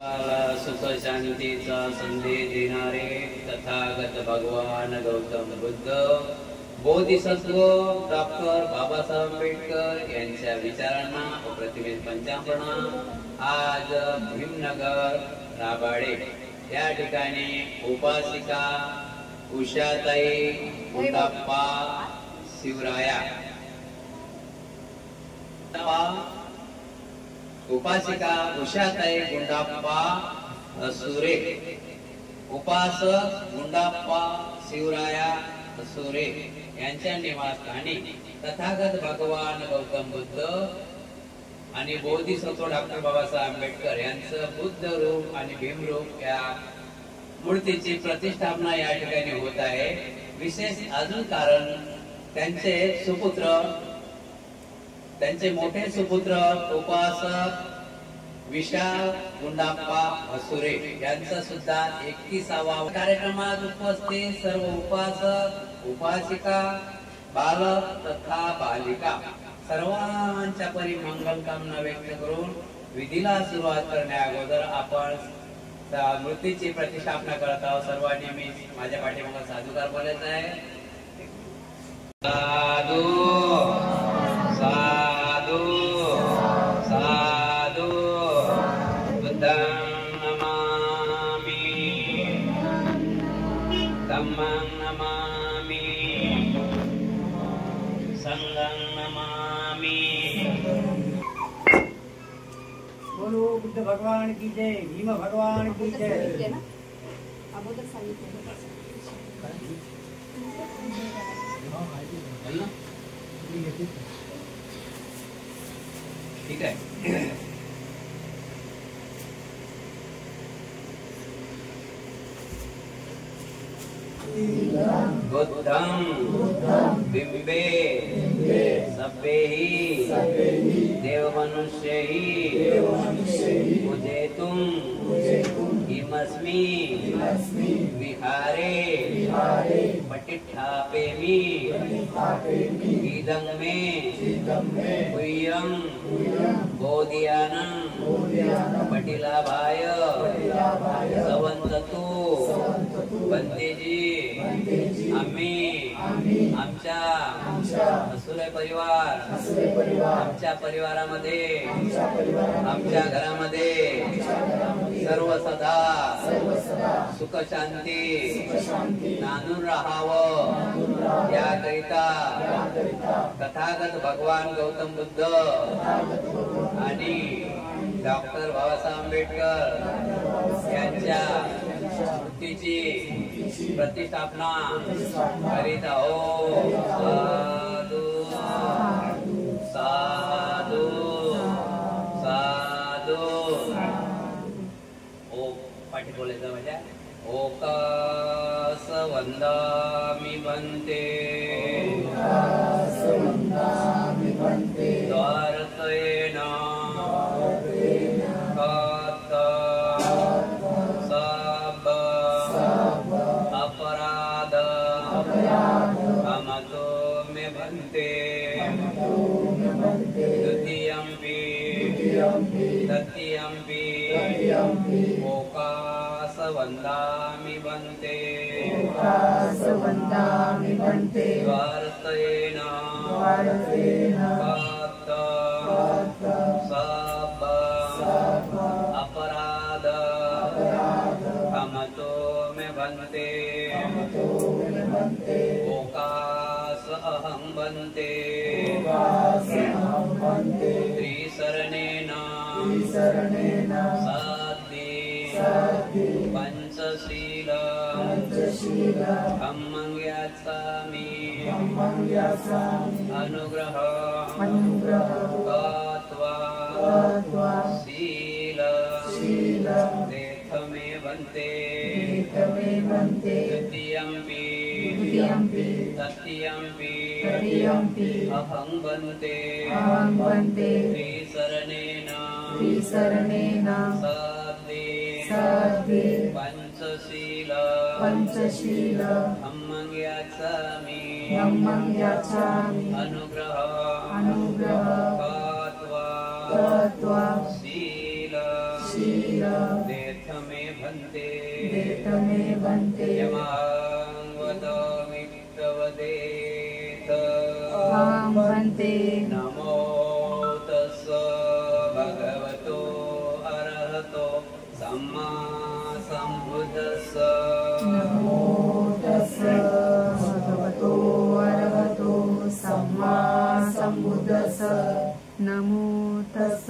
सुख शांतीचा संदेश देणारे तथागत भगवान गौतम बुद्ध बोधिसत्व डॉक्टर बाबासाहेब आंबेडकर यांच्या विचारांना अप्रतिम पंचांपणा आज भीमनगर राबाडे या ठिकाणी उपासिका उषाताई गुंडाप्पा शिवराया उपासिका उषाताई गुंडाप्पा असुरे उपासक गुंडाप्पा शिवराया असुरे यांच्या निवासस्थानी तथागत भगवान गौतम बुद्ध आणि बोधिसत्व डॉक्टर बाबासाहेब आंबेडकर यांचं बुद्ध रूप आणि भीम रूप या मूर्तीची प्रतिष्ठापना या ठिकाणी होत आहे। विशेष अजून कारण त्यांचे सुपुत्र त्यांचे मोठे सुपुत्र उपासक विशाल गुंडाप्पा असुरे यांचा सुद्धा 31वा कार्यक्रमात उपस्थित सर्व उपासक उपासिका बालक तथा बालिका सर्वांच्या परी मंगल कामना व्यक्त करून विधीला सुरुवात करण्या अगोदर आपण मूर्तीची प्रतिष्ठापना करत आहोत। सर्वांनी मी माझ्या पाठीमागे साधुकार बोलायचा आहे। साधू साधू साधू बुद्धं नमामि धम्मं नमामि संघं नमामि। बोलो बुद्ध भगवान की जय, भीम भगवान की जय। ठीक है। बुद्धं बिंबे सभ्येहि देवमनुष्यैहि पूजयितुं किमस्मि विहारे पठिष्यामि इदं मे गुह्यं बोधयानं पठिलाभाय सवन्ततु बंदेजी आम्ही आमच्या असुरे परिवार आमच्या परिवारामध्ये आमच्या घरामध्ये सर्व सदा सुख शांती नांदून राहावं याकरिता तथागत भगवान गौतम बुद्ध आणि डॉक्टर बाबासाहेब आंबेडकर यांच्या मूर्तीची प्रतिष्ठापना करीत आहोत। साधू साधू साधू ओ पाठी बोलायचं माझ्या ओकास वंदामि भन्ते द्वारतयेन ओकास वंदामि भन्ते द्वारतयेन अपराध हमतो मे भन्ते ओकास अहं भन्ते त्रिशरणेन पंचशील धम्मं याचामि अनुग्रह गत्वा शील देथमे भन्ते तृतीयम्पि अहं भन्ते त्रिशरणेन पंचशील धम्मं याचामि अनुग्रह गत्वा शील भन्ते देतमे भन्ते यमां वदमित्यवदेत अहं भन्ते नमो तस्स भगवतो अरहतो सम्मा सम्बुद्धस्स नमो तस्स भगवतो अरहतो सम्मा सम्बुद्धस्स नमो तस्स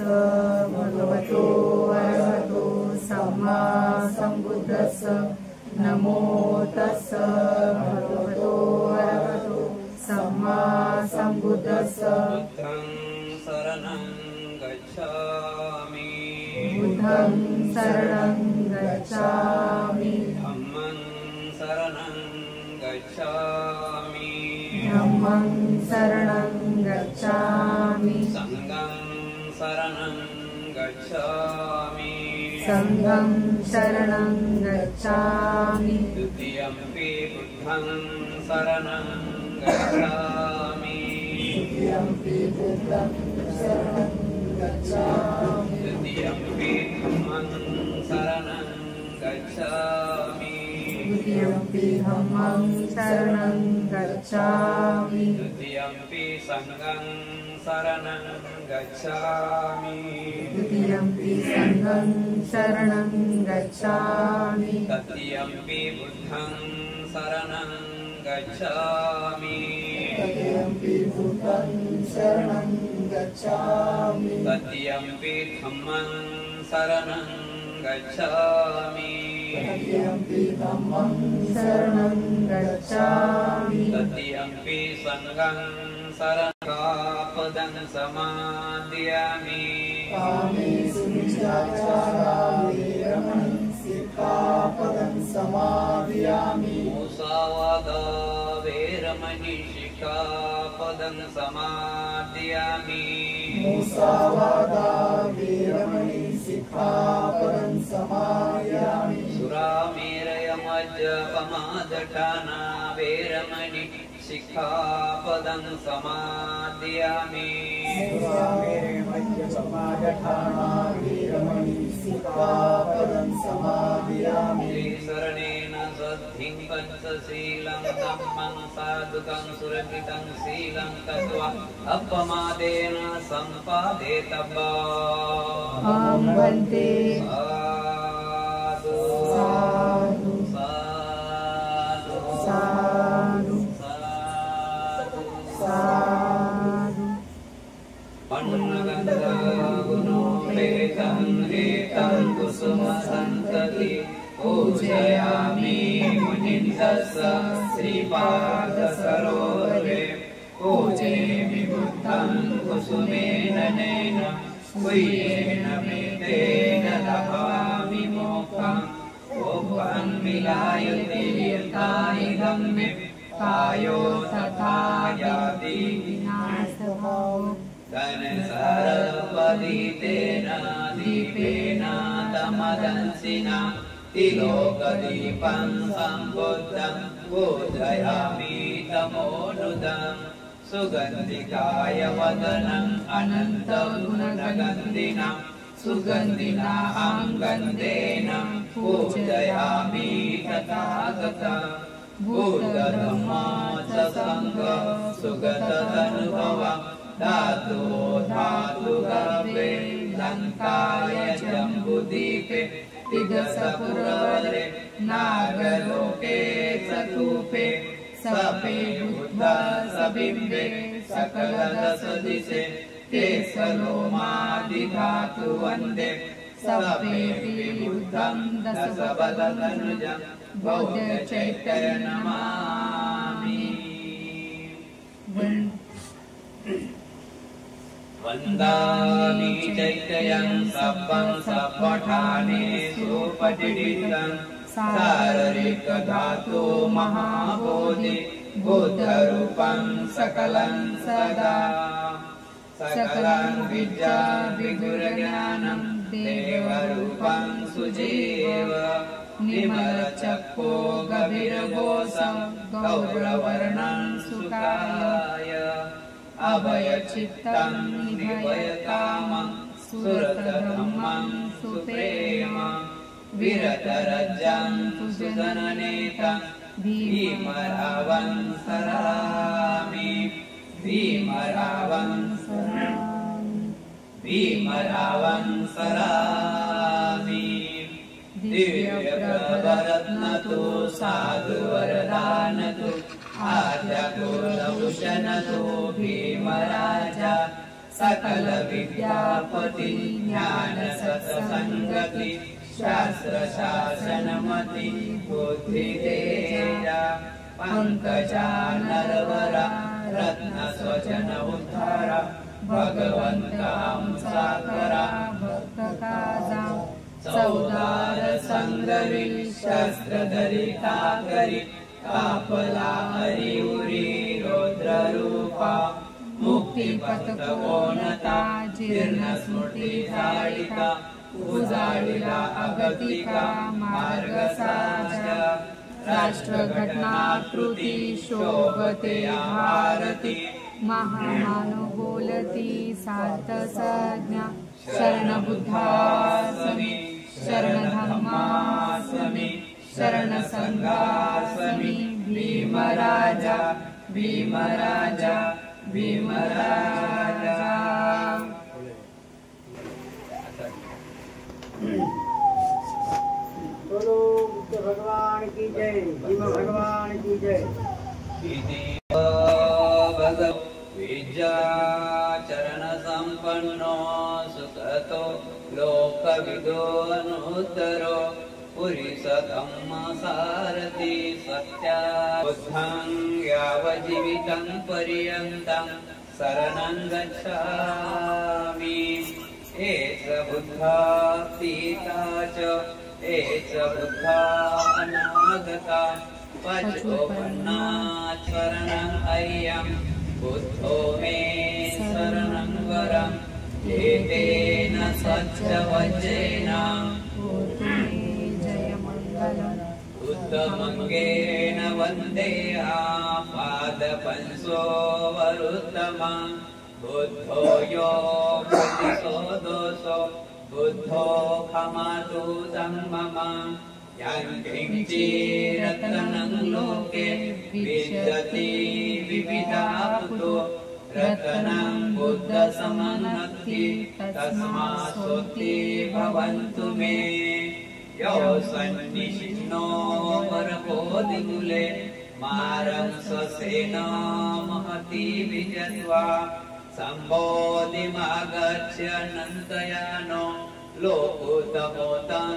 भगवतो अरहतो सम्मा सम्बुद्धस्स नमो तस्स भगवतो अरहतो सम्मा सम्बुद्धस्स बुद्धं शरणं गच्छामि बुद्धं शरणं गच्छामि धम्मं शरणं गच्छामि धम्मं शरणं गच्छामि संघं शरणं गच्छामि संघं शरणं गच्छामि द्वितीयम्पि बुद्धं शरणं गच्छामि द्वितीयम्पि बुद्धं शरणं गच्छामि द्वितीयम्पि धम्मं शरणं गच्छामि द्वितीयम्पि धम्मं शरणं गच्छामि द्वितीयम्पि संघं शरणं गच्छामि द्वितीयम्पि संघं शरणं गच्छामि तृतीयम्पि बुद्धं शरणं गच्छामि तृतीयम्पि बुद्धं शरणं गच्छामि तृतीयम्पि धम्मं शरणं गच्छामि तृतीयम्पि धम्मं शरणं गच्छामि तृतीयम्पि संघं शरणं समादयामि कामेषु मिथ्याचारं सिक्खापदं समादयामि मुसावादा वेरमणि शिखापदं समादयामि मुसावादा वीरमणि सिक्खापदं समादयामि सुरामेरयमज्जपमादठाना वेरमणि शिखापदं समादयामि समादठाना वीरमणि सिक्खापदं समादयामि शरणेन सद्धिं पंचशीलं धम्मं साधुकं सुरक्षितं शीलं तत्त्वा अपमादेन सम्पादेतव्या अहं भन्ते साधु साधु साधु साधु साधु साधु पन्नगन्धगुणोपेतं हेतं कुसुमसन्तति पूजयामि मुनिन्दस्य श्रीपादसरोवरे पूजयामि बुद्धं कुसुमेन नैन कुय्येन मेतेन लभामि मोक्षं ओपं विलायते यथाइदं मे कायो तथा याति विनाशभावो धनसरपदितेन दीपेन तमदंसिना तिलोकदीपं सम्बुद्धं पूजयामि तमोनुदं सुगन्धिकाय वदनम् अनन्तगुणगन्धिना सुगन्धिनाहं गन्धेन पूजयामि तथागतं बुद्धधम्मा च सङ्घ सुगतदनुभवं धातु धातुगर्भे लङ्काय जम्बुदीपे तिदसपुरवरे नागलोके सतूपे सपे बुद्धा सबिम्बे सकलदशदिशे ते सलोमादिधातु वन्दे सपेति बुद्धं दशबलतनुजं बौद्धचैतन्य नमामि वन्दामि चैतन्यं सब्बं सपठानेषु पठितं शारीरिकधातु महाबोधि बुद्धरूपं सकलं सदा सकलं विद्या विगुरज्ञानं देवरूपं सुजीव निमलचक्षो गभीरघोषं गौरवर्णं सुखाय अभयचित्तं निभयकामं सुरतधम्मं सुप्रेम विरतरज्जं सुजननेतं भीमरावं सरामि भीमरावं सरामि दिव्यप्रभरत्नतु साधुवरदानतु आद्यकुलभूषणतु भीमराजा सकल विद्यापति ज्ञान सत्संगति शास्त्र शासनमति बुद्धितेजा पंकजानरवरा रत्न स्वजन उद्धार भगवंतां साकरा भक्तकाजा चौदार संग्रवी शस्त्रधरिता करी कापला हरिउरी रौद्र रूपा मुक्तिपथकोनता जीर्ण स्मृती जाळिका उजाळिला अगतिका मार्ग साजा राष्ट्रघटनाकृती शोभते भारती महामानव बोलती सार्थ संज्ञा शरण बुद्धास्मि शरण धम्मास्मि शरण संघास्मि भीमराजा भीमराजा भीमराजा। बोलो बुद्ध भगवान की जय, भीम भगवान की जय। विद्याचरण संपन्नो सुखतो लोकविदो अनुत्तरो पुरुष धम्म सारथि सत्या बुद्धं यावज्जीवितं पर्यन्तं शरणं गच्छामि एष बुद्धा सीता च एष बुद्धा अनागता पचोपन्ना शरणं अय्यं बुद्धो मे शरणं वरम् एतेन सत्यवचेन बुद्धमङ्गेन वन्देहा पादपंसो वरुत्तमम् बुद्धो यो बुद्धिसो दोषो बुद्धो खमातु मम यत्किञ्चिरत्नं लोके विद्यते विविधापुतो रत्नं बुद्धसमनक्ति तस्मात्सोऽस्ति भवन्तु मे यो सन्निशिन्नो परबोधिमूले मारं स्वसेन महती विजत्वा सम्बोधिमागच्छ अनन्तयानो लोकोत्तमोतं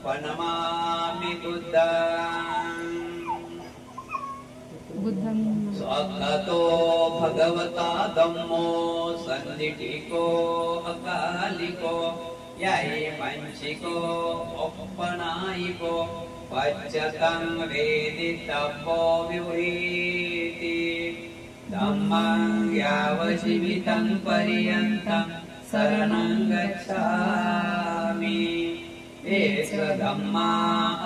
प्रणमामि बुद्धं स्वगतो भगवता धम्मो सन्निधिको अकालिको याहि वंशिको औपनायिको पच्यतं वेदितव्यो विवृति धम्मं यावज्जीवितं पर्यन्तं शरणं गच्छामि एष धम्मा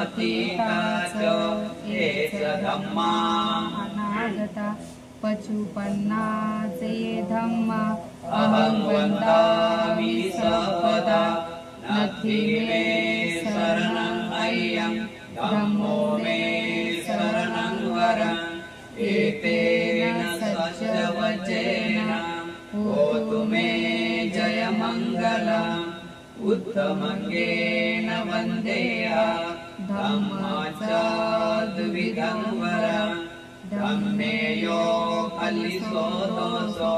अतीता च एष धम्मा अनागता पचुपन्ना च ये धम्मा अहं वन्दामि सर्वदा नत्थि मे शरणं अय्यं धम्मो मे शरणं वरम् एतेन सत्यवचेन होतु मे जयमङ्गलम् उत्तमङ्गेन वन्देया धम्मचाद्विधं वरम् धम्मे यो फलितो दोषो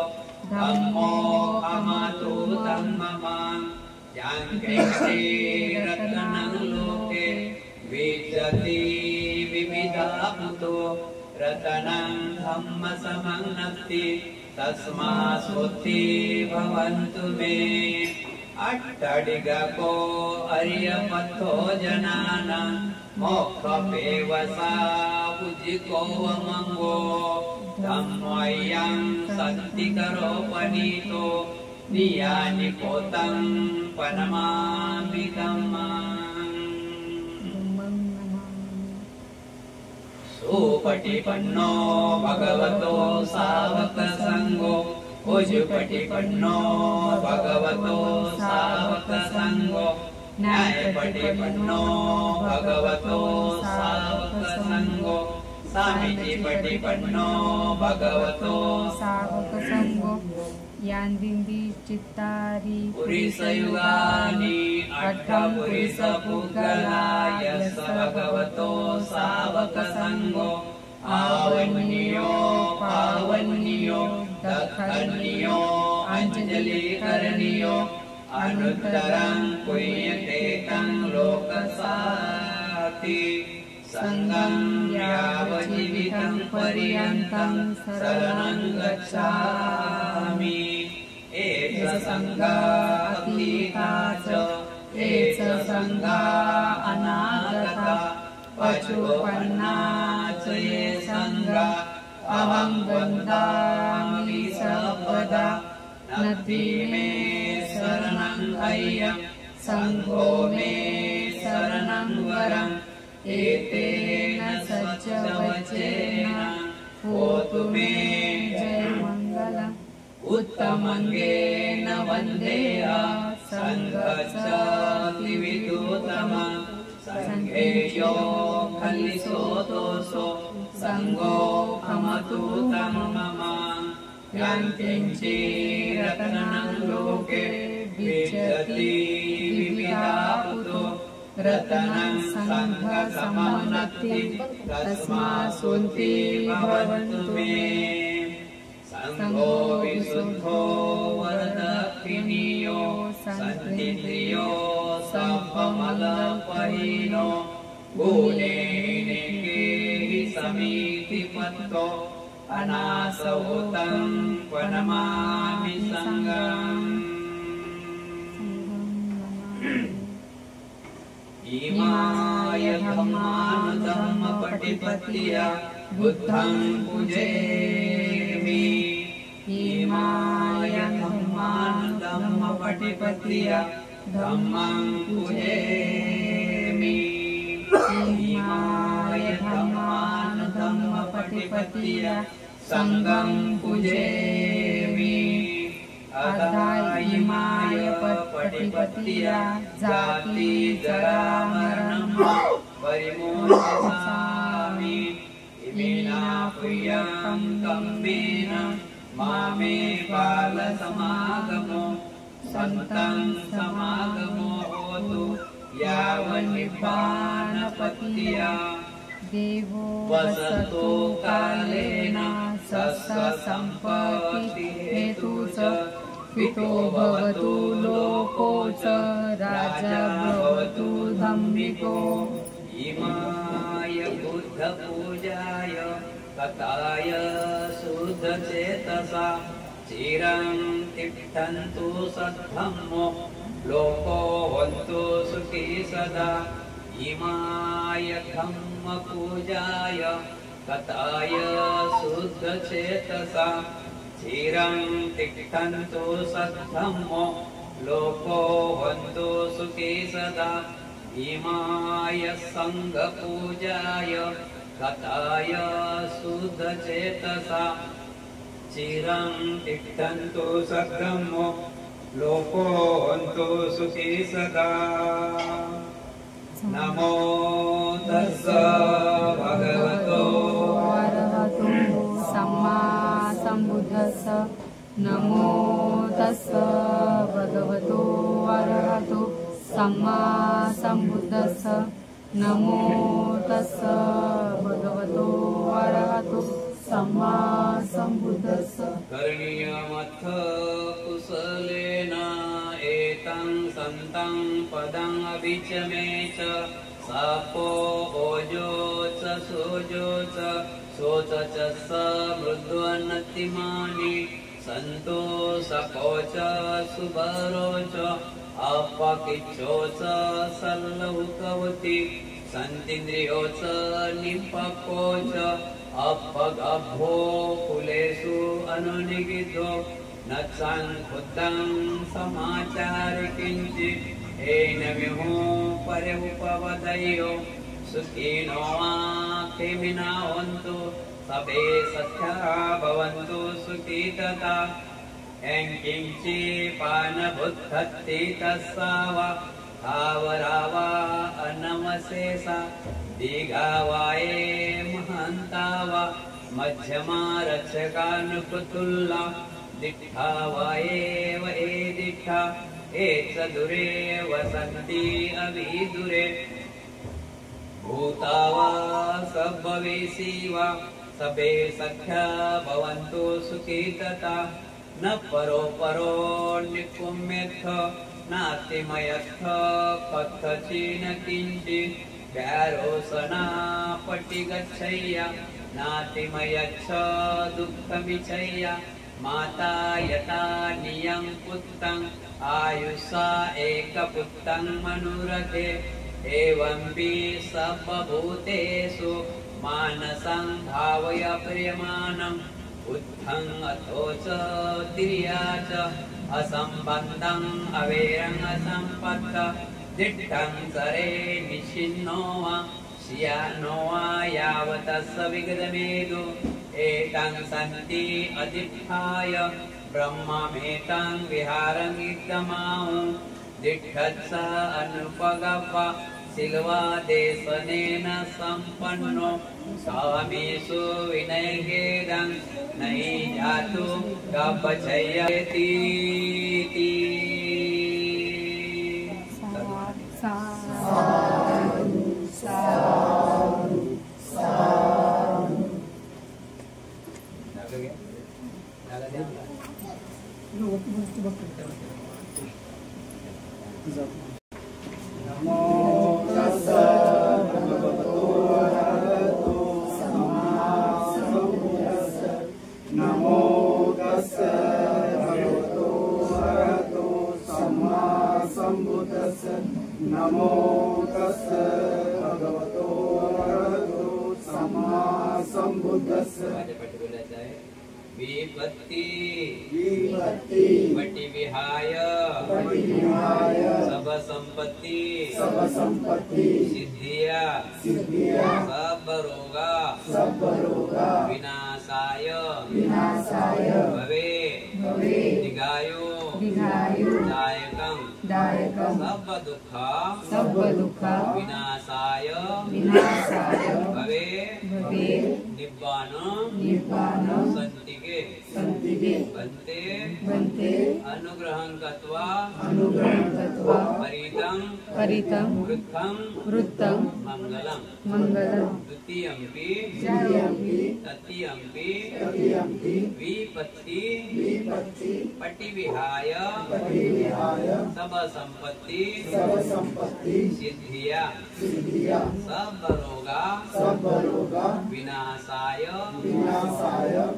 धम्मो अमातु धम्ममां यत्किञ्चिरत्नं लोके विद्यते विविधापुतो रत्नं धम्मसमं नत्ति तस्मात्सोऽस्ति भवन्तु मे अट्टडिगको अर्यपथो जनानां मोक्षपेवसा उजिको वमङ्गो धम्मोऽयं सन्तिकरोपनीतो नियानि पोतं प्रणमामि धम्मम् सुपटिपन्नो भगवतो सावक संगो उजुपटिपन्नो भगवतो सावक संगो न्यायपटिपन्नो भगवतो सावकसंगो सामीचिपटिपन्नो भगवतो सावकसंगो यांदिंदी चित्तारी पुरीसयुगानि अट्ठपुरीसपुगलाय भगवतो सावकसंगो आवन्यो पावन्यो दखन्यो अंजलिकरणियो अनुत्तरं पुण्यते तं लोकसाति संगं यावज्जीवितं पर्यन्तं शरणं गच्छामि एष संगा अतीता च एष संगा अनागता पचुपन्ना च ये संगा अहं वन्दामि सर्वदा नति मे शरणं अय्यं संघो मे शरणं वरम् एतेन सच्चवचेन होतु मे जयमङ्गलम् उत्तमङ्गेन वन्देय सङ्घश्च विदुतमम् सङ्घेयो खलिसोतोसो सङ्गो खमतु मम यान्तिञ्चिरतनं लोके विचति विविधापुतो रतनं सङ्घसमोन्नति तस्मात्सुन्ति भवन्तु मे संघो विशुद्धो वरदक्षिणीयो सन्निधियो सफमलपहिनो गुणेनेके हि समीतिपत्तो अनासौतं प्रणमामि संगम् इमाय धम्मानुधम्मपटिपत्या बुद्धं पूजयामि इमाय धम्मानुधम्मपटिपत्या धम्मं पूजयामि इमाय धम्मानुधम्मपटिपत्या संगं पूजयामि अदायिमाय पटिपत्या जाति जरा मरणं परिमोचयामि इमेना प्रियं कम्मेन मामे बालसमागमो सन्तं समागमो होतु यावन्निब्बानपत्या देवो वसतो कालेन सस्सम्पत्ति हेतु च पितो भवतु लोको च राजा भवतु धम्मिको इमाय बुद्धपूजाय कथाय शुद्धचेतसा चिरं तिष्ठन्तु सद्धम्मो लोको हन्तु सुखी सदा इमाय धम्मपूजाय कथाय शुद्धचेतसा चिरं तिष्ठन्तु सद्धम्मो लोको हन्तु सुखी सदा इमाय संघपूजाय कथाय शुद्धचेतसा चिरं तिष्ठन्तु सद्धम्मो लोको हन्तु सुखी सदा नमो तस्स भगवतो अरहतो सम्मा सम्बुद्धस्स नमो तस्स भगवतो अरहतो सम्मा सम्बुद्धस्स नमो तस्स भगवतो अरहतो सम्मा सम्बुद्धस्स करणीयमथ कुशलेन एतं सन्तं पदं अभिचमे च सापो ओजो च सोजो च शोच च स मृद्वन्नतिमानि सन्तो सपो च सुबरो च अपकिच्छो च सल्लौकवति सन्तीन्द्रियो च निपको च अपगभो कुलेषु अनुनिगितो न संखुद्धं समाचार किञ्चित् येन विहु पर्युपवदयो सुखिनो खेमिना हन्तु सबे सख्या भवन्तु सुखी तथा यं किञ्चित् पानभुत्थत्ति तस्सा वा स्थावरावा अनवशेषा दीघावाये महंतावा मध्यमा रक्षकानुकुतुल्ला दिट्ठावाये व ए दिट्ठा ए चदुरे वसंती अविदुरे भूतावा सबवेसी वा सबे सख्या भवन्तु सुखी तथा न परो परो निकुम्यथ नातिमयथ कथचिन किंचित व्यारोसना पटिगच्छय्या नातिमयच्छ दुःखमिच्छय्या माता यथा नियं पुत्तं आयुषा एकपुत्तं मनुरथे एवंपि सर्वभूतेषु मानसं भावय प्रियमाणम् उत्थं अथोच तिर्या च असंबद्धं अवेरं असंपत्त दिट्ठं सरे निशिन्नो वा शियानो वा यावतस्य विगतमेदु एतं सन्ति अधिष्ठाय ब्रह्ममेतं विहारं इदमाहु दिट्ठत्स अनुपगव्वा सिल्वा देशनेन संपन्नो स्वामीषु विनयगेदं नहि जातु गपचयति नमो तस्स भगवतो अरहतो सम्मा सम्बुद्धस्स नमो तस्स भगवतो अरहतो सम्मा सम्बुद्धस्स नमो तस्स भगवतो अरहतो सम्मा सम्बुद्धस्स विपत्ति वटि विहाय सब संपत्ति सिद्धिया सब रोगा विनाशाय भवे दिगायो दायकं सब दुःख विनाशाय भवे निब्बान संतिके बन्ते अनुग्रहं कृत्वा परितं वृत्तं मंगलम् द्वितीयंपि तृतीयंपि विपत्ति पटिविहाय सब संपत्ति सिद्धिया सब रोगा विनाशाय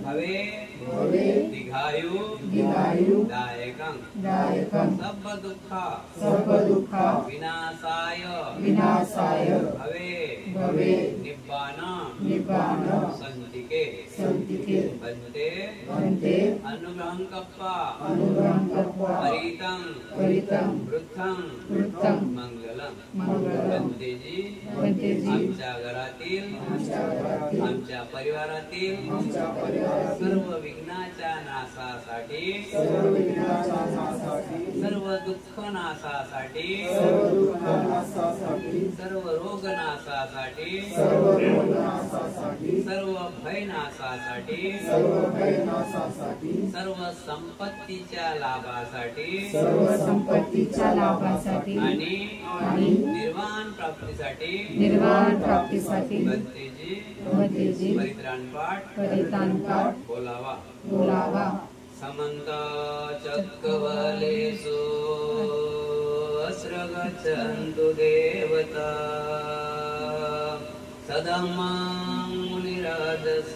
भवे दीर्घायु दायकं सब दुःख विनाशाय भवे निब्बान संतिके बन्ते अनुग्रहं कृत्वा परितं वृत्तं मंगलम् बन्तेजी आमच्या घरातील आमच्या परिवारातील सर्व विघ्नाच्या नाशासाठी सर्व दुःख नाशासाठी सर्व रोग नाशासाठी सर्व भय नाशासाठी सर्व संपत्तीच्या लाभासाठी आणि निर्वाण प्राप्तीसाठी बंतेजी परित्राण पाठ बोलावा समंत चक्रवलेषु अस्रगच्छन्तु देवता सदम्मां मुनिराजस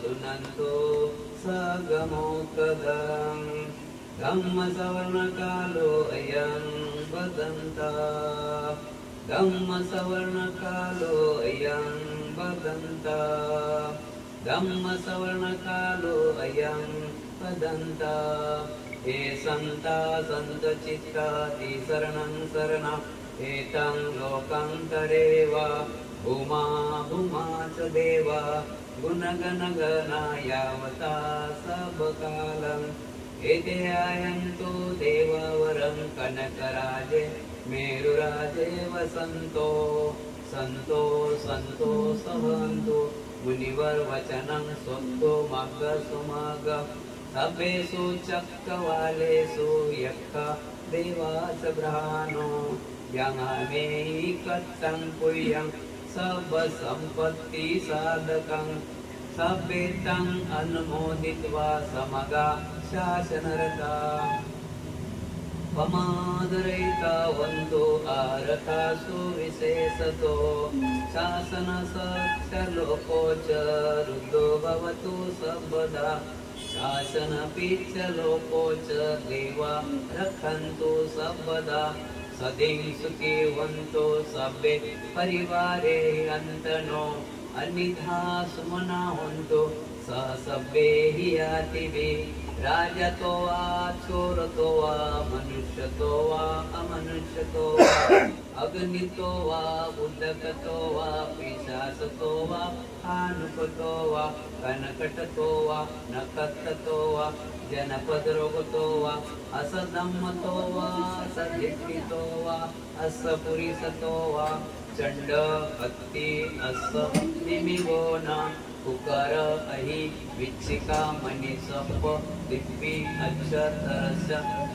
सुनन्तो सगमोकदं धम्मसवर्णकालो अयं वदन्ता धम्मसवर्णकालो अयं वदन्ता धम्मसवर्णकालो अयं वदन्ता हे संता संतचित्ताति शरणं शरणं एतं लोकान्तरेवा भूमा च देवा गुणगणगणायावता सबकालम् एते आयन्तु देववरं कनकराजे मेरुराजे वसन्तो सन्तो सन्तो सहन्तु मुनिवर वचनं स्वक्तो मग्ग सुमग्ग सभेषु चक्रवालेषु यक्ष देवास ब्रहाणो यङ्मेयि कथं पुयं सब सम्पत्ति साधकं सभ्येतं अनुमोदित्वा समगा शासनरता पमादरयिता वन्तो आरतासु विशेषतो शासनसक्षलोको च रुद्धो भवतु सर्वदा शासनपि च लोको च देवा रक्षन्तु सर्वदा सदैव सुखीवन्तो सभ्ये परिवारे अन्तनो अन्यथा सुमना हन्तु स सभ्ये हि यातिवे राजतो वा चोरतो वा मनुष्यतो वा अमनुष्यतो वा अग्नितो वा उदकतो वा पिशाचतो वा आनुपतो वा कनकटतो वा नकटतो वा जनपदरोगतो वा असदम्मतो वा असदिष्टितो वा असपुरीसतो वा चंड हत्ती अस निमिगो न कुकर अहि विच्छिका मणि सप दिप्पी अक्षर तरस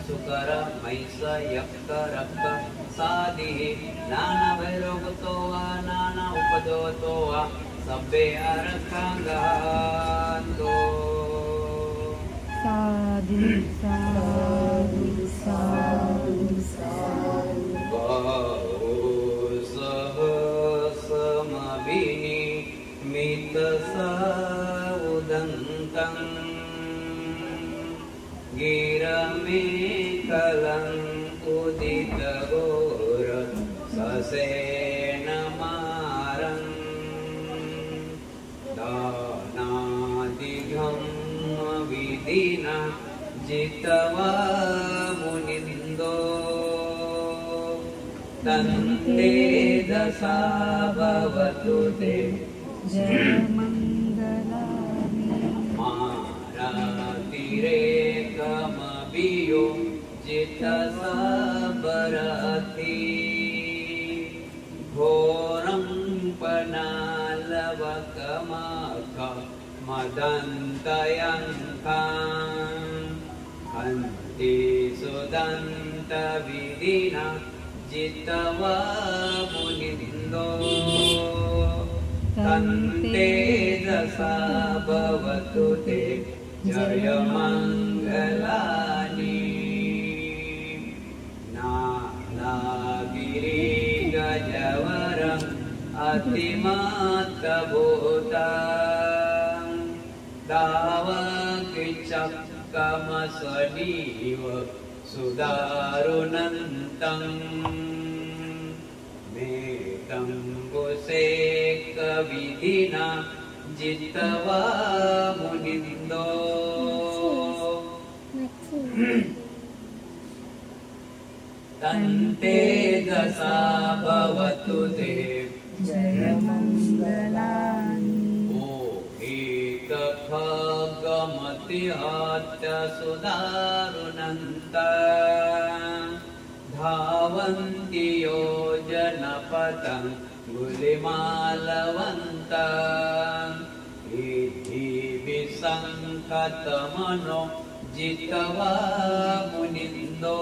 सुकर मैस यक्क रक्क सादि नाना भैरोगतो वा नाना उपदोतो वा सभ्ये अरखांगान्तो साधु साधु साधु साधु सहसमभिनि मितसाउदन्तं गिरमेखलं उदितघोर ससेनमारं दानादिघं विधिना जितवा मुनिन्दो तन्ते दशा भवतु ते जय मंगलानि मारातिरेकमभियो जितसा बरति घोरं पनालवकमाक मदन्तयङ्कां हन्ति सुदन्तविधिना जितवा मुनिन्दो तन्ते दशा भवतु ते जय मङ्गलानि नानागिरि गजवरम् अतिमात्रभूतं दावकिचक्कमसनीव सुदारुणन्तं मेतं बुसेकविधिना जितवा मुनिन्दो तन्ते दशा भवतु ते जय मंगलानि एकखगमतिहत्य सुदारुणन्त धावन्ति योजनपथं गुलिमालवन्त इति विसङ्कतमनो जितवा मुनिन्दो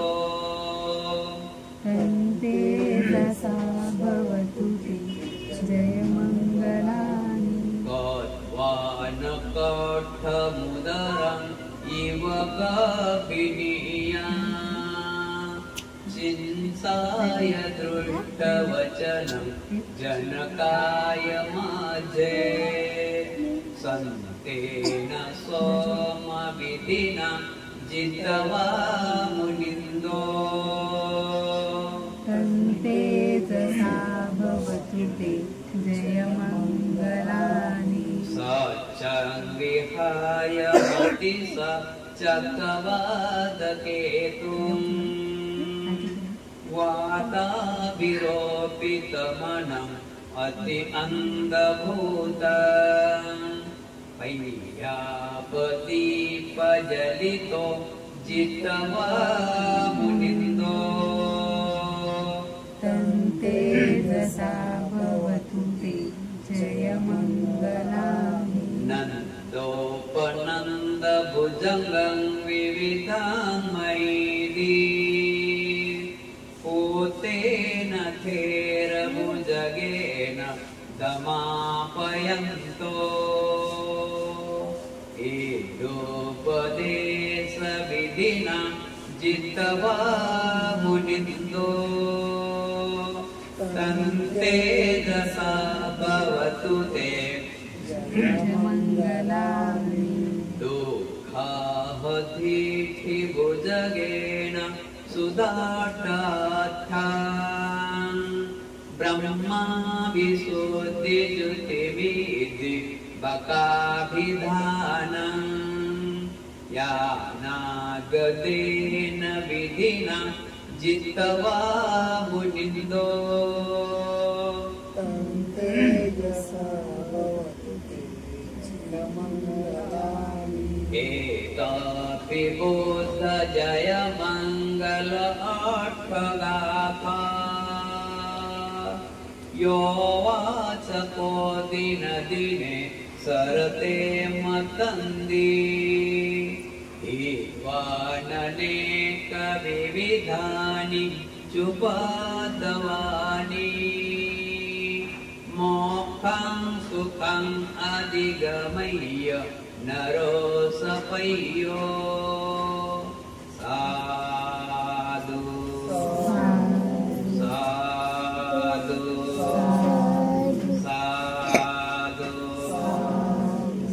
तन्ते दशा भवतु ते जय मंगलानि कट्वानकट्ठमुदरम् इव कपिनीया चिंसाय दृष्टवचनं जनकाय माझे सन्तेन सोमविधिना जितवा मुनिन्दो तन्ते दशा भवतु ते जय मंगलानि सच्चङ्गिहाय मतिसा चक्रवादकेतुम् वाताभिरोपितमनम् अति अन्धभूतम् पैयापदीपजलितो जितवा मुनिन्दो तेजसा भवतु ते जयमङ्गलानि नन्दोपनन्द भुजङ्गं विविधान् मयि पूतेन थेरभुजगेन दमापयन्तो ईडोपदेशविधिना जित्वा मुनिन्दो तन्तेजसा भवतु ते जयमङ्गलानि दुःखाहतीथिभुजगेन सुदाटात्थान् ब्रह्मा विशुद्धिजुतिविधि बकाभिधानम् यानागदेन विधिना जित्वा मुनिन्दो एतापि बुद्ध जय मङ्गल अट्ठगाथा यो वाचको दिन दिने सरते मतन्दी हिवाननेक विविधानि चुपादवानि मोक्षं सुखं अधिगमय्य नरो सपय्यो साधु साधु साधु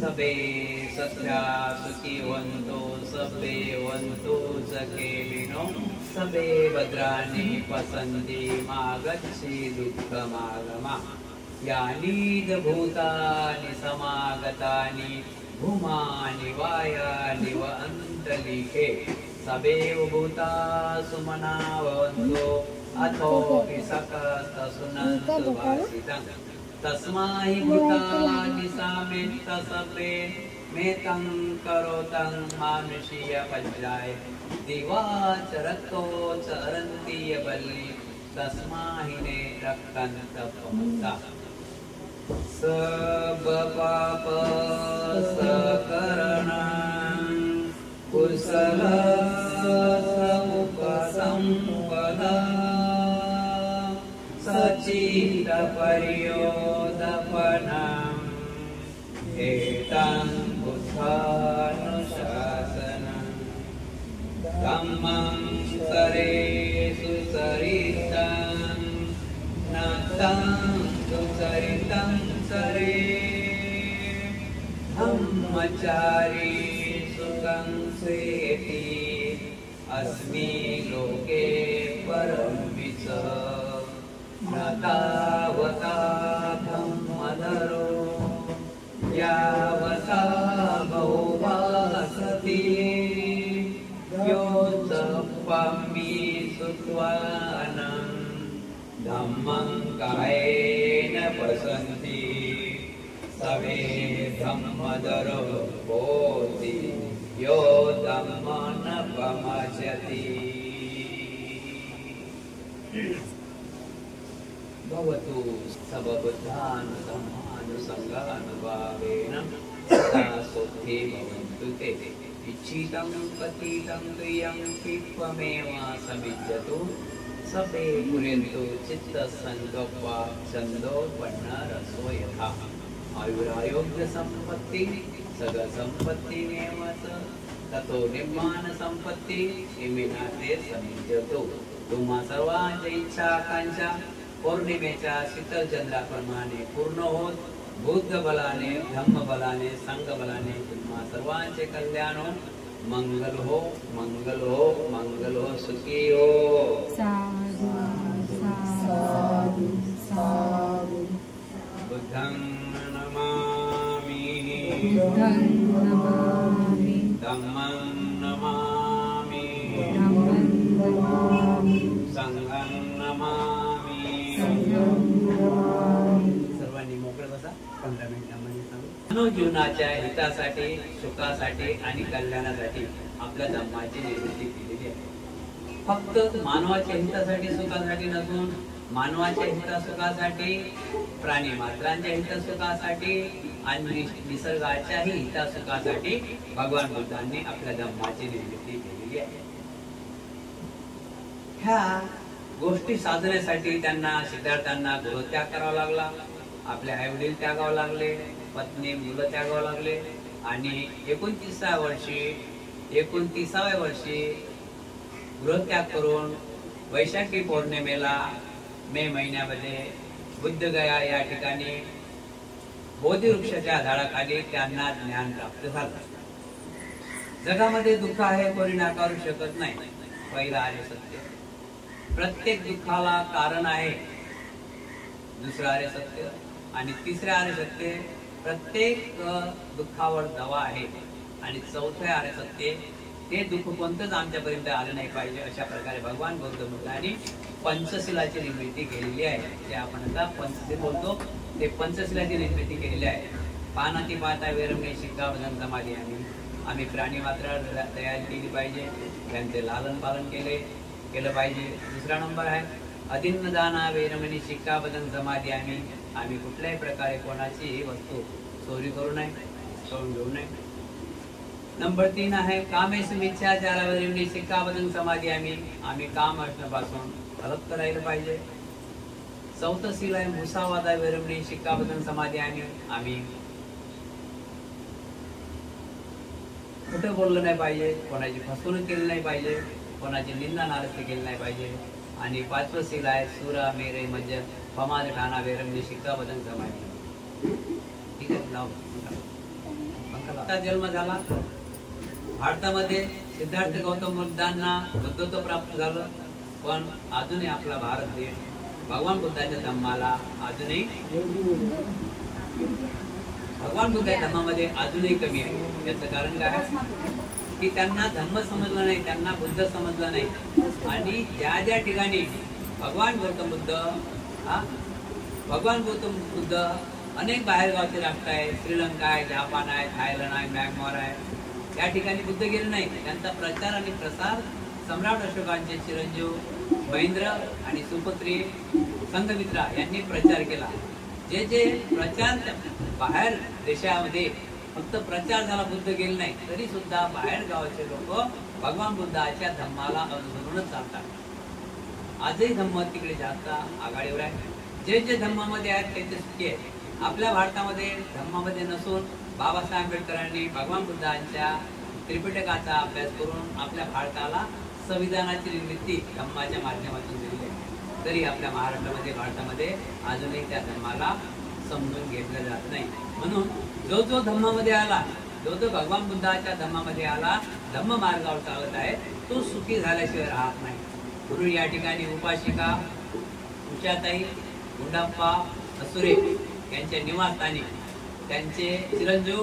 सबे सत्या सुखिवन्तो सबे वन्तु सखेलिनो सबे भद्राणि पसन्ति मा गच्छि दुःखमागमा यानि भूतानि समागतानि भूमानि वायानि व अन्तरिक्षे सबेव भूता सुमना भवन्तु अथो विसकस्तसुनन्तु भासितं तस्मै भूतानि सामेत्त सबे मेतं करोतं मानुषीय पञ्चाय दिवाच रक्तो च अरन्तीय बल्ली तस्माहिने रक्तन्तपमुक्ता सबपाप सकरणं कुशल समुपसम्पदा सचित पर्योदपनम् एतं बुद्धानुशासनं धम्मं सरेषु सरितं नतं सुचरितं सरे धम्मचारी सुखं स्वेति अस्मि लोके परमिच न तावता धम्मधरो यावता बहुभासति योत्सपमि सुत्वानं धम्मं कायेन पसन्ति सवे धम्मधरो भोति यो धम्मं न पमस्यति भवतु सबबुद्धानुसंगानुभावेन सदा सुखी भवन्तु ते इच्छितं पतितं प्रियं त्वमेव समिज्यतु सबे कुर्यन्तु चित्तसङ्कल्पा छन्दोपन्नरसो यथा आयुरारोग्यसम्पत्ति सगसम्पत्तिमेव च ततो निर्माणसम्पत्ति इमिना ते समिज्यतु तुम्हा सर्वांच्या इच्छा आकांक्षा पौर्णिमेच्या शीतल चंद्राप्रमाणे पूर्ण होत बुद्ध बलाने धम्म बलाने संघ बलाने तुम्हा सर्वांचे कल्याण हो मंगल हो मंगल हो मंगल हो सुखी हो साधु साधु साधु बुद्धं नमामि बुद्धं नमामि धम्मं नमामि धम्मं नमामि संघं नमामि संघं नमामि सर्वांनी मोकळे बसा 15 मिनिटांमध्ये सांगू मानव जीवनाच्या हितासाठी सुखासाठी आणि कल्याणासाठी आपल्या धम्माची निर्मिती केलेली आहे फक्त मानवाच्या हितासाठी सुखासाठी नसून मानवाच्या हितसुखासाठी, प्राणी मात्रांच्या हितसुखासाठी आणि निसर्गाच्याही हितसुखासाठी भगवान बुद्धांनी आपल्या धम्माची निर्मिती केलेली आहे. ह्या गोष्टी साधण्यासाठी त्यांना सिद्धार्थांना गृहत्याग करावा लागला, आपले आई वडील त्यागावं लागले, पत्नी मुलं त्यागावं लागले आणि 29व्या वर्षी गृहत्याग करून वैशाखी पौर्णिमेला मे महिन्यामध्ये बुद्धगया या ठिकाणी बोधी वृक्षाच्या झाडाखाली त्यांना ज्ञान प्राप्त झालं. जगामध्ये दुःख आहे कोणी नाकारू शकत नाही. पहिला आर्य सत्य. प्रत्येक दुःखाला कारण आहे. दुसरं आर्य सत्य. आणि तिसरे आर्य सत्य, प्रत्येक दुःखावर दवा आहे. आणि चौथे आर्य सत्य, ते दुःख कोणतंच आमच्यापर्यंत आलं नाही पाहिजे. अशा प्रकारे भगवान गौतम बुद्धांनी पंचशिलाची निर्मिती केलेली आहे. जे आपण आता पंचशील बोलतो ते पंचशिलाची निर्मिती केलेली आहे. पानाती पाहता वेरमणे शिक्काबंधन समाधी आम्ही प्राणी मात्र तयार केली पाहिजे, त्यांचे लालन पालन केलं पाहिजे. दुसरा नंबर आहे अदिन्न दाना वेरमणी शिक्काबंधन समाधी आम्ही कुठल्याही प्रकारे कोणाची वस्तू चोरी करू नये, सोडून घेऊ नये. नंबर 3 आहे कामेश मिथ्याचारावरील शिक्काबंधन समाधी आम्ही काम असण्यापासून अलग करायला पाहिजे. चौथं शील आहे मुसावादा वेरमणी शिक्काबंधन समाधी आम्ही कुठं बोललं नाही पाहिजे, कोणाची फसवणूक केली नाही पाहिजे, कोणाची निंदा नाराजी केली नाही पाहिजे. आणि 5वं शील आहे सुरा मेरे मज्ज पमाद ठाणा वेरमणी शिक्काबंधन समाधी. ठीक आहे. नाव जन्म झाला भारतामध्ये. सिद्धार्थ गौतम बुद्धांना बुद्धत्व प्राप्त झालं. पण अजूनही आपला भारत देश भगवान बुद्धाच्या धम्माला अजूनही भगवान बुद्धाच्या धम्मामध्ये अजूनही कमी आहे. याचं कारण काय आहे की त्यांना धम्म समजला नाही, त्यांना बुद्ध समजला नाही. आणि ज्या ज्या ठिकाणी भगवान गौतम बुद्ध अनेक बाहेरगावचे राष्ट्र आहे, श्रीलंका आहे, जपान आहे, थायलंड आहे, म्यानमार आहे, या ठिकाणी बुद्ध गेले नाही. त्यांचा प्रचार आणि प्रसार सम्राट अशोकांचे चिरंजीव महेंद्र आणि सुपुत्री संघमित्रा यांनी प्रचार केला. जे प्रचार बाहेर देशामध्ये फक्त प्रचार झाला, बुद्ध गेले नाही, तरी सुद्धा बाहेर गावाचे लोक भगवान बुद्धाच्या धम्माला अनुसरूनच चालतात. आजही धम्म तिकडे जास्त आघाडीवर आहे. जे धम्मामध्ये आहेत ते सुखी आहे. आपल्या भारतामध्ये धम्मामध्ये नसून बाबासाहेब आंबेडकरांनी भगवान बुद्धांच्या त्रिपिटकाचा अभ्यास करून आपल्या भारताला संविधानाची निर्मिती धम्माच्या माध्यमातून दिली आहे. तरी आपल्या भारतामध्ये अजूनही त्या धम्माला समजून घेतलं जात नाही. म्हणून जो धम्मामध्ये आला, जो भगवान बुद्धाच्या धम्मामध्ये आला, धम्म मार्गावर चालत आहे, तो सुखी झाल्याशिवाय राहत नाही. म्हणून या ठिकाणी उपासिका उषाताई गुंडाप्पा असुरे यांच्या निवासस्थानी त्यांचे चिरंजीव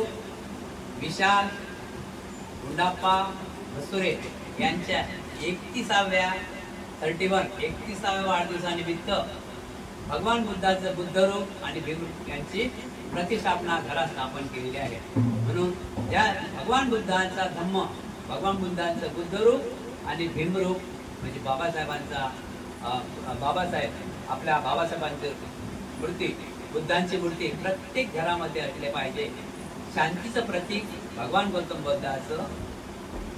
विशाल गुंडाप्पा असुरे यांच्या 31व्या वाढदिवसानिमित्त भगवान बुद्धाचं बुद्धरूप आणि भीमरूप यांची प्रतिष्ठापना घरात स्थापन केलेली आहे. म्हणून या भगवान बुद्धांचा धम्म, भगवान बुद्धांचं बुद्धरूप आणि भीमरूप म्हणजे आपल्या बाबासाहेबांची मूर्ती, बुद्धांची मूर्ती प्रत्येक घरामध्ये असले पाहिजे. शांतीचं प्रतीक भगवान गौतम बुद्धाचं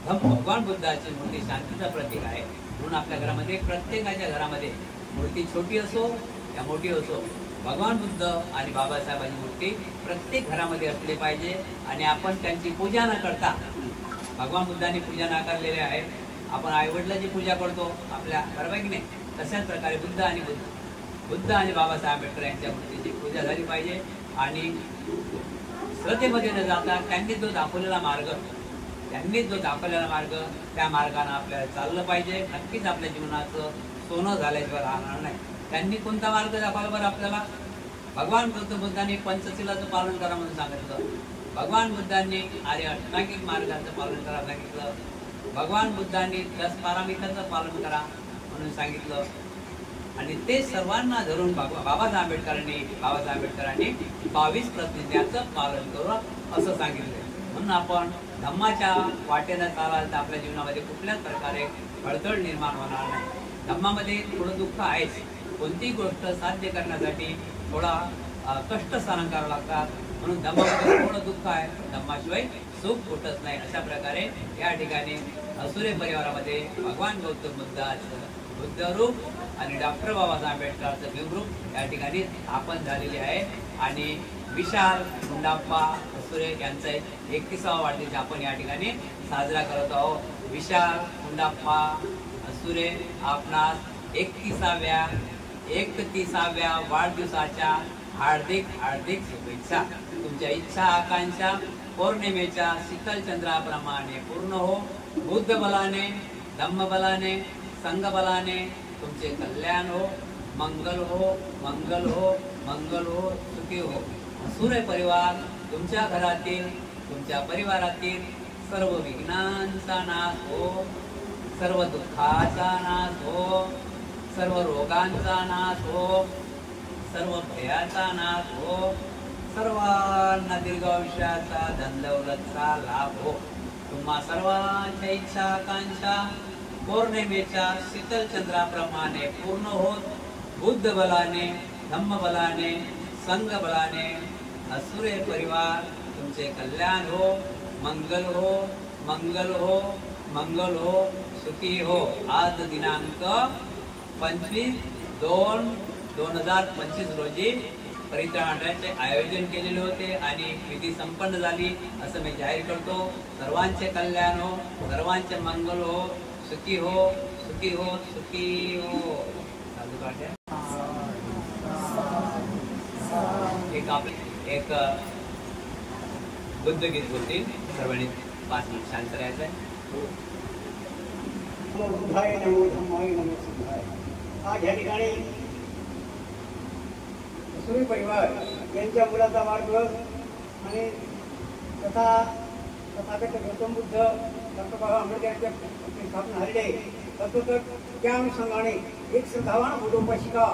भगवान बुद्धाची मूर्ती शांतीचं प्रतीक आहे. म्हणून आपल्या घरामध्ये, प्रत्येकाच्या घरामध्ये मूर्ती छोटी असो या मोठी असो, भगवान बुद्ध आणि बाबासाहेबांची मूर्ती प्रत्येक घरामध्ये असली पाहिजे. आणि आपण त्यांची पूजा न करता, भगवान बुद्धांनी पूजा नाकारलेली आहे. आपण आईवडिलांची पूजा करतो आपल्या बरोबर की नाही, तशाच प्रकारे बुद्ध आणि बाबासाहेब आंबेडकर यांच्या मूर्तीची पूजा झाली पाहिजे. आणि श्रद्धेमध्ये न जाता त्यांनी जो दाखवलेला मार्ग, त्या मार्गाने आपल्याला चाललं पाहिजे. नक्कीच आपल्या जीवनाचं सोनं झाल्याशिवाय राहणार नाही. त्यांनी कोणता मार्ग दाखवला बरं आपल्याला? भगवान गौतम बुद्धांनी पंचशिलाचं पालन करा म्हणून सांगितलं. भगवान बुद्धांनी आर्य अष्टांगिक मार्गाचं पालन करा सांगितलं. भगवान बुद्धांनी 10 पारामितांचं पालन करा म्हणून सांगितलं. आणि ते सर्वांना धरून बाबासाहेब आंबेडकरांनी 22 प्रतिज्ञाचं पालन करू असं सांगितलं. म्हणून आपण धम्माच्या वाटेनं चालाल तर आपल्या जीवनामध्ये कुठल्याच प्रकारे अडथळ निर्माण होणार नाही. धम्मामध्ये थोडं दुःख आहेच, कोणतीही गोष्ट साध्य करण्यासाठी थोडा कष्ट सहन करावं लागतात. म्हणून धम्मामध्ये थोडं दुःख आहे, धम्माशिवाय सुख कुठंच नाही. अशा प्रकारे या ठिकाणी असुरे परिवारामध्ये भगवान गौतम बुद्ध रूप आणि डॉक्टर बाबासाहेब आंबेडकरचं भीमरूप या ठिकाणी स्थापन झालेली आहे. आणि विशाल मुंडाप्पा असुरे यांचा 31वा वाढदिवस आपण या ठिकाणी साजरा करत आहोत. विशाल मुंडाप्पा असुरे आपणास 31व्या वाढदिवसाच्या हार्दिक हार्दिक शुभेच्छा. तुमच्या इच्छा आकांक्षा पौर्णिमेच्या शीतल चंद्राप्रमाणे पूर्ण हो. बुद्ध बलाने, धम्म बलाने, संघ बलाने तुमचे कल्याण हो. मंगल हो, मंगल हो, मंगल हो, सुखी हो. सूर्य परिवार तुमच्या घरातील, तुमच्या परिवारातील सर्व विघ्नांचा नाश हो, सर्व दुःखाचा नाश हो, सर्व रोगांचा नाश हो, सर्व भयाचा नाश हो, सर्वांना दीर्घायुष्याचा धनदौलतचा लाभ हो. तुम्हा सर्वांच्या इच्छा आकांक्षा पौर्णिमेच्या शीतल चंद्राप्रमाणे पूर्ण होत. बुद्ध बलाने, धम्म बलाने, संघ बलाने असुरे परिवार तुमचे कल्याण हो. मंगल हो, मंगल हो, मंगल हो, सुखी हो. आज दिनांक 25/2/2025 रोजी परित्राणाचे आयोजन केलेले होते आणि विधी संपन्न झाली असं मी जाहीर करतो. सर्वांचे कल्याण हो, सर्वांचे मंगल हो, सुखी हो, सुखी हो, सुखी हो. एक बुद्ध गीत बोलतील. सर्वांनी 5 मिनिट शांत राहायचं आहे. नमो बुद्धाय, नमो धम्माय, नमो संघाय. आज या ठिकाणी सूर्य परिवार यांच्या मुलाचा वाढदिवस आणि तथागत गौतम बुद्ध डॉक्टर बाबासाहेब आंबेडकर यांच्या स्थापना झालेली आहे. तसं त्या अनुषंगाने एक श्रद्धावान बुद्धोपासिका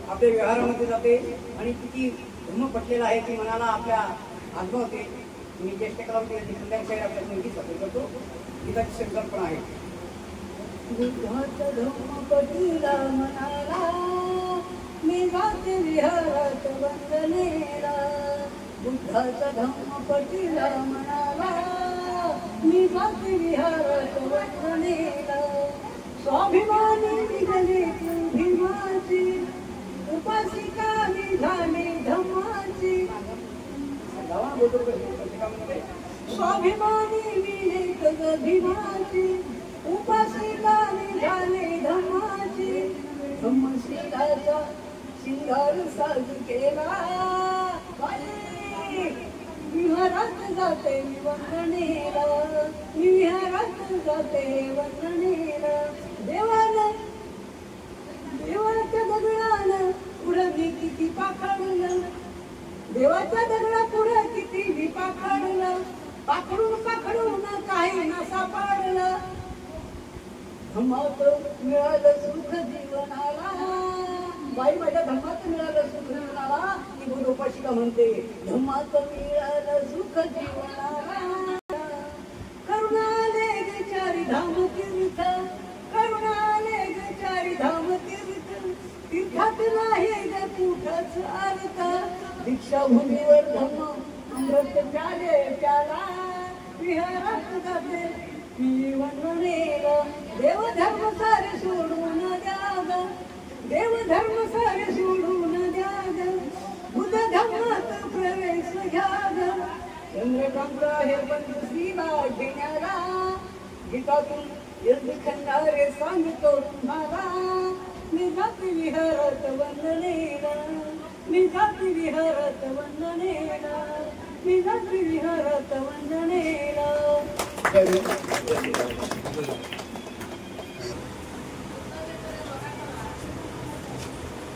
आपल्या व्यवहारामध्ये जाते आणि किती धर्म पटलेला आहे ती मनाला आपल्या अनुभवते. मी ज्येष्ठ कलावती संध्याकाळी आपल्या मुलगी सादर करतो. गीताची संकल्पना आहे. बुद्धाचा धम्म पटीला मनाला मी जाते विहारात वंदनेला. बुद्धाचा धम्म पटीला मनाला मी जाते विहारात वंदनेला. स्वाभिमानी निघाले भीमाची उपासिका मी झाले धम्माची. स्वाभिमानी विलेख भीमाची उपासिका मी झाले धम्माची. धम्मशीलाचा शिंगार साज केला विहारात जाते वंदनेला. विहारात जाते वंदनेला. देवाच्या दगडानं पुढं मी किती पाखडलं. देवाच्या दगडा पुढं किती मी पाखडलं. पाखडून काही ना सापडलं. धम्मात मिळालं सुख जीवनाला. बाई माझ्या धम्मात मिळालं सुख जीवनाला. ती बुद्धोपासिका म्हणते धम्मात मिळालं सुख जीवनाला. करुणाले ग चारी धाम तीर्थ, करुणाले ग चारी धाम तीर्थ. तीर्थात नाही ग कुठंच अर्थ. दीक्षाभूमीवर धम्म अमृत प्याले प्याला. विहारात जाते मी वंदनेला. देवधर्म सारे सोडून द्याग, देवधर्म सारे सोडून द्याग. बुद्ध धर्मात प्रवेश घ्याग. चंद्रकांत हे पंचशीला घेण्याला. गीतातून यज्ञ खंडारे सांगतो तुम्हाला. मी जाते विहारात वंदनेला. मी जाते विहारात वंदनेला. मी जाते विहारात वंदनेला.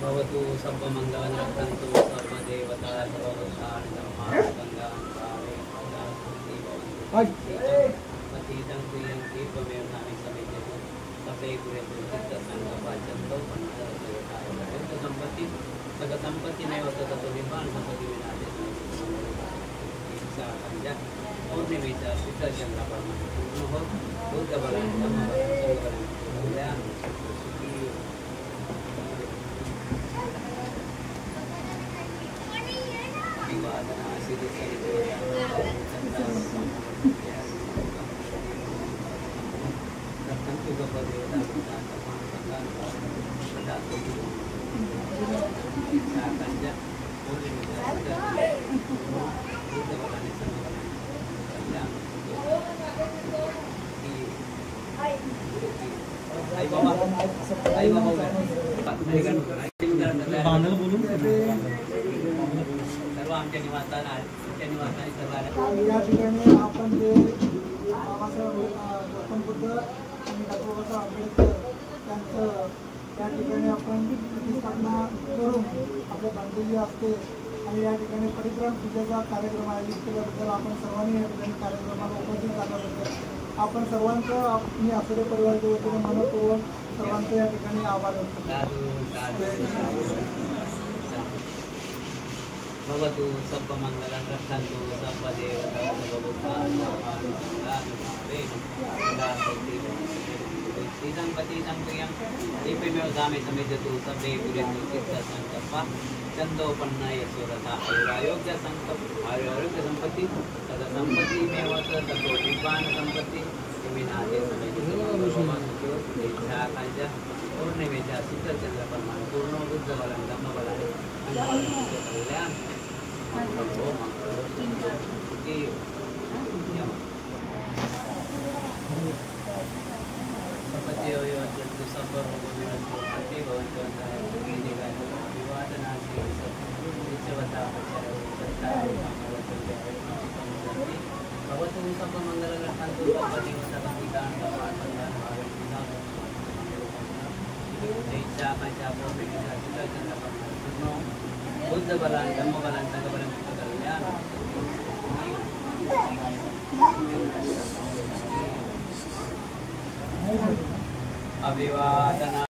भवतु सर्वमङ्गलरक्षन्तु सर्वदेवता सर्वशान्तिपतीतं प्रियन्ति त्वमेव नामि समेत्यतु तपे कुर्वन्तु चित्तसङ्गपाचन्तौ पन्नाददेवताय सगसम्पत्तिमेव ततो निर्वाण भवति विनाशे इच्छा पौर्णिमेच्या शीतल चंद्राप्रमाणे पूर्ण होत. बुद्ध बलाने, धम्म बलाने, संघ बलाने कल्याण सुखी सर्व आमच्या निवासाने सर्व या ठिकाणी आपण जे बाबासाहेब गौतम बुद्ध आणि डॉक्टर बाबासाहेब आंबेडकर त्यांचं त्या ठिकाणी आपण प्रतिष्ठापना करून आपल्या बांधलेली असते आणि या ठिकाणी परिक्रम पूजेचा कार्यक्रम आयोजित केल्याबद्दल आपण सर्वांनी या ठिकाणी कार्यक्रमाला उपस्थित झाल्याबद्दल आपण सर्वांचं मी आसरे परिवाराच्या वतीने मनपूर्वक सर्वांचं या ठिकाणी आभार व्यक्त करतो. भवतु सर्वमङ्गलं रक्षन्तु सर्वदेवतापति प्रियं दीपमेव दामे समेजतु सर्वे पुरेन्तु चित्तसङ्कल्पः चन्दोपन्न यशोरथा आरोग्यसम्पत्ति तदसम्पत्तिमेव ततो विद्वान् सम्पत्ति विनाशे समेजतु पूर्णिमेच्या सुखचंद्रप्रमाण पूर्ण बुद्धबलं धम्मबलं कल्याण बुद्ध बलान धम्म बलान संघ बलान कल्याण अभिवादना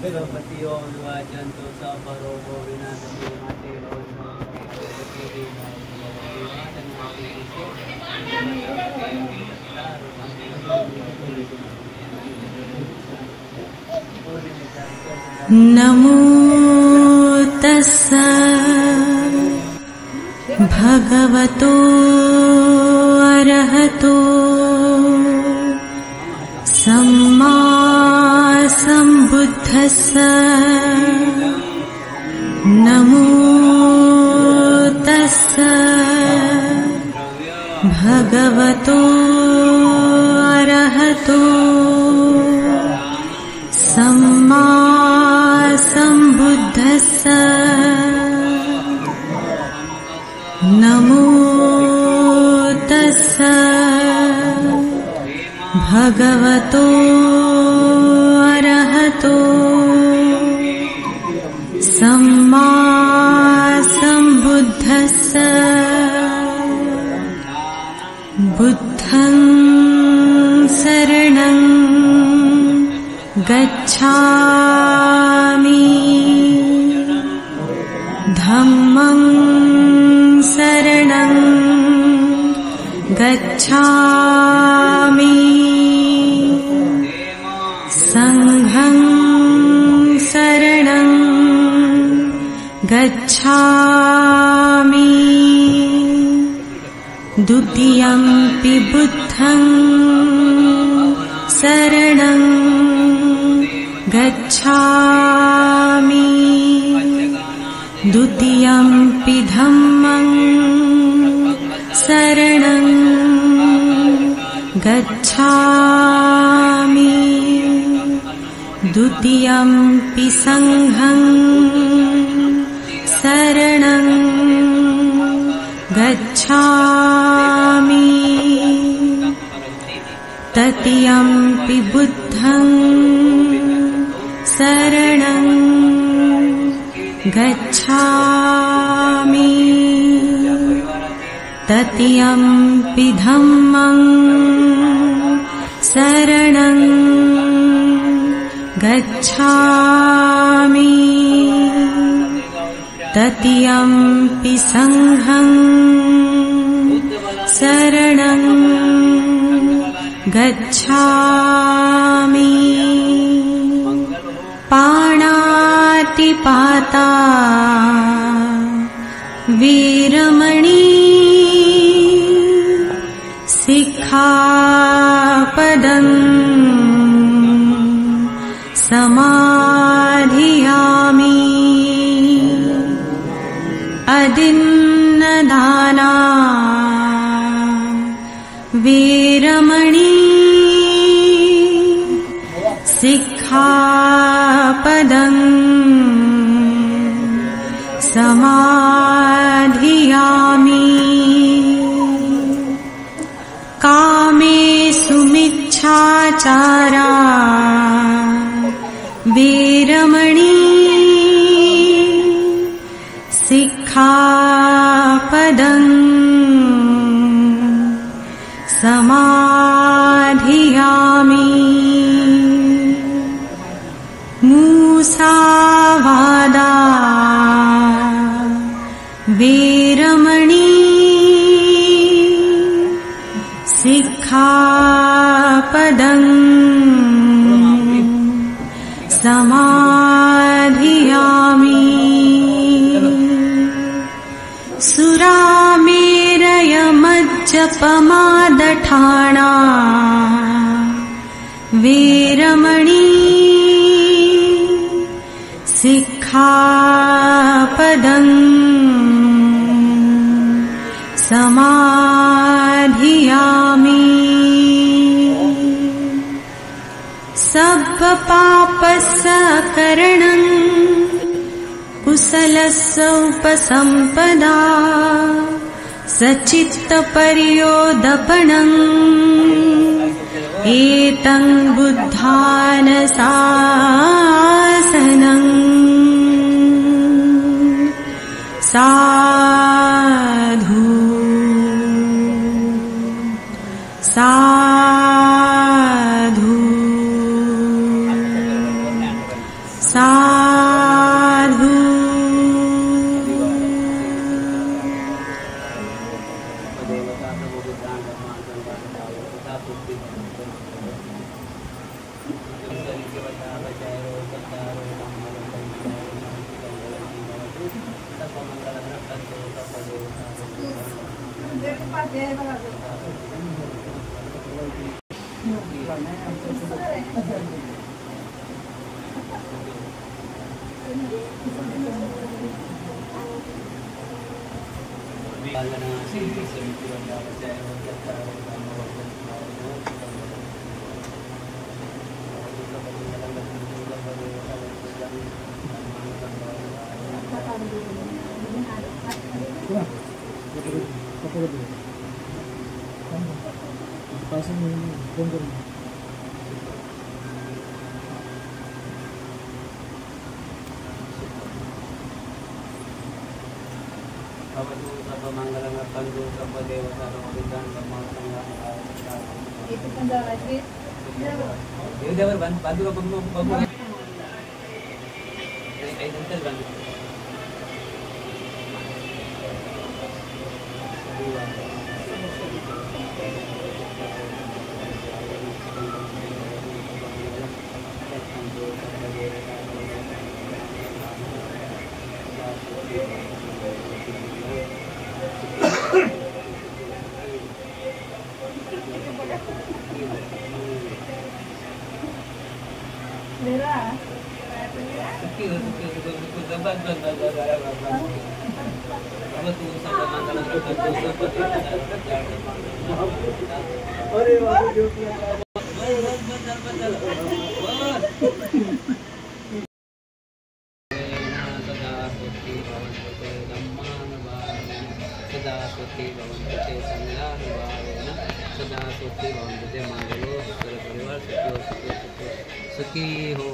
गणपतियो विवाचन्तु सपरोगो विनाशने माते नमो तस्स भगवतो अरहतो सम्मा सम्बुद्धस्स नमो तस्स भगवतो अरहतो सम्मा सम्बुद्धस्स नमो तस्स भगवतो अरहतो सम्मा सम्बुद्धस्स बुद्धं शरणं गच्छामि धम्मं शरणं गच्छामि संघं शरणं गच्छामि द्वितीयंपि बुद्धं शरणं गच्छामि द्वितीयंपि धम्मं शरणं गच्छामि द्वितीयंपि संघं शरणं गच्छामि तृतीयंपि बुद्धं शरणं गच्छामि तृतीयंपि धम्मं शरणं गच्छामि तृतीयंपि संघं शरणं गच्छामि पाणातिपाता वीरमणि सिक्खापदं समाधियामि अदिन्नदाना वीरमणि सिक्खापदं समाधियामि कामेषु मिच्छाचारा वीरमणि सिक्खापदं समाधियामि मूसावादा वीरमणि सिक्खापदं समाधियामि सुरामेरयमज्जपमादठाणा वीरमणि सिक्खापदं समाधियामि सब्बपापसकरणं कुशलस्य उपसम्पदा सचित्तपर्योदपणम् एतं बुद्धानशासनं साधु साधु साधु itu kan jalan lagi येऊ द्यावर बांधू का बघू बघू काही नंतर बांधू अरे बाबू सदा स्वती भवन्तु संज्ञानुभावेन सदा स्वती भवन्तु मंगलो परिवार सुखी हो।